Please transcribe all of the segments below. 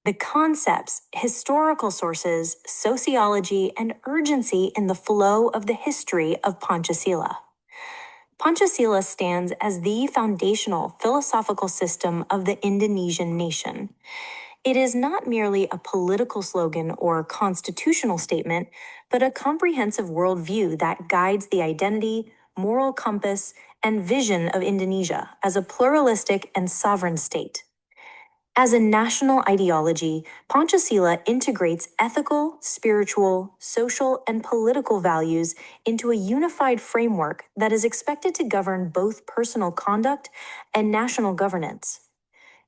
The concepts, historical sources, sociology, and urgency in the flow of the history of Pancasila. Pancasila stands as the foundational philosophical system of the Indonesian nation. It is not merely a political slogan or constitutional statement, but a comprehensive worldview that guides the identity, moral compass, and vision of Indonesia as a pluralistic and sovereign state. As a national ideology, Pancasila integrates ethical, spiritual, social, and political values into a unified framework that is expected to govern both personal conduct and national governance.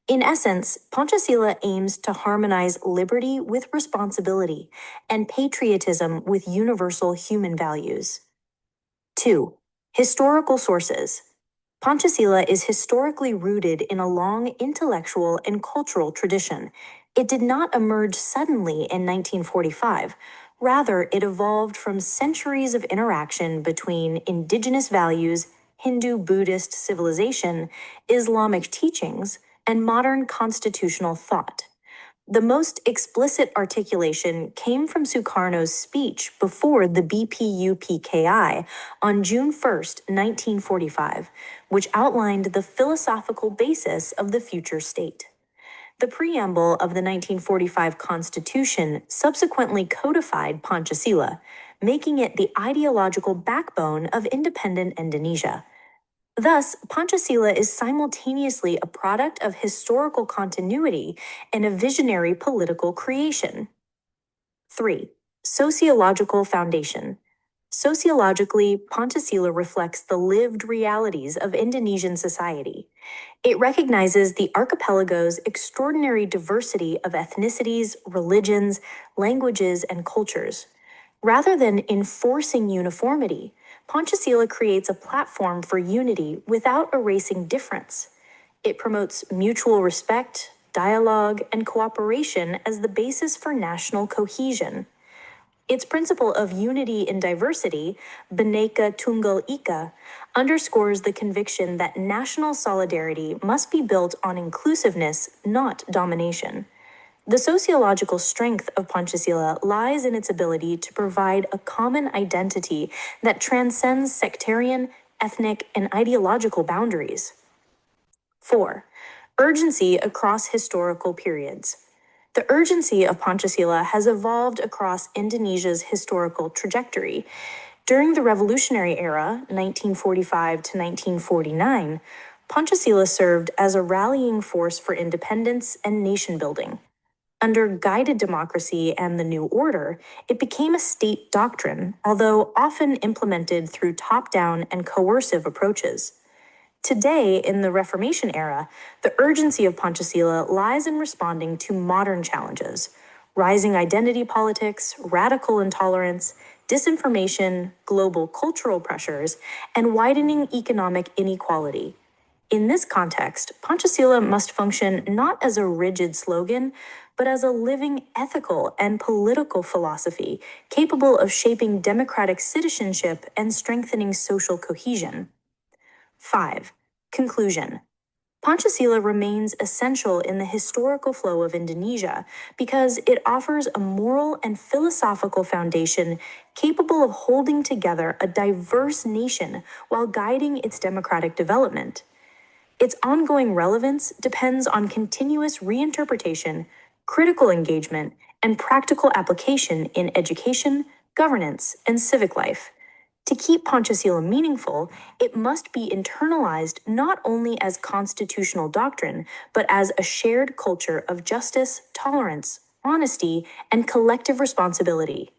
In essence, Pancasila aims to harmonize liberty with responsibility and patriotism with universal human values. 2. Historical sources. Pancasila is historically rooted in a long intellectual and cultural tradition. It did not emerge suddenly in 1945. Rather, it evolved from centuries of interaction between indigenous values, Hindu-Buddhist civilization, Islamic teachings, and modern constitutional thought. The most explicit articulation came from Sukarno's speech before the BPUPKI on June 1, 1945, which outlined the philosophical basis of the future state. The preamble of the 1945 Constitution subsequently codified Pancasila, making it the ideological backbone of independent Indonesia. Thus, Pancasila is simultaneously a product of historical continuity and a visionary political creation. 3. Sociological foundation. Sociologically, Pancasila reflects the lived realities of Indonesian society. It recognizes the archipelago's extraordinary diversity of ethnicities, religions, languages, and cultures. Rather than enforcing uniformity, Pancasila creates a platform for unity without erasing difference. It promotes mutual respect, dialogue, and cooperation as the basis for national cohesion. Its principle of unity in diversity, Bhinneka Tunggal Ika, underscores the conviction that national solidarity must be built on inclusiveness, not domination. The sociological strength of Pancasila lies in its ability to provide a common identity that transcends sectarian, ethnic, and ideological boundaries. 4. Urgency across historical periods. The urgency of Pancasila has evolved across Indonesia's historical trajectory. During the revolutionary era, 1945 to 1949, Pancasila served as a rallying force for independence and nation building. Under guided democracy and the New Order, it became a state doctrine, although often implemented through top-down and coercive approaches. Today, in the Reformation era, the urgency of Pancasila lies in responding to modern challenges: rising identity politics, radical intolerance, disinformation, global cultural pressures, and widening economic inequality. In this context, Pancasila must function not as a rigid slogan, but as a living ethical and political philosophy capable of shaping democratic citizenship and strengthening social cohesion. 5. Conclusion. Pancasila remains essential in the historical flow of Indonesia because it offers a moral and philosophical foundation capable of holding together a diverse nation while guiding its democratic development. Its ongoing relevance depends on continuous reinterpretation, critical engagement, and practical application in education, governance, and civic life. To keep Pancasila meaningful, it must be internalized not only as constitutional doctrine, but as a shared culture of justice, tolerance, honesty, and collective responsibility.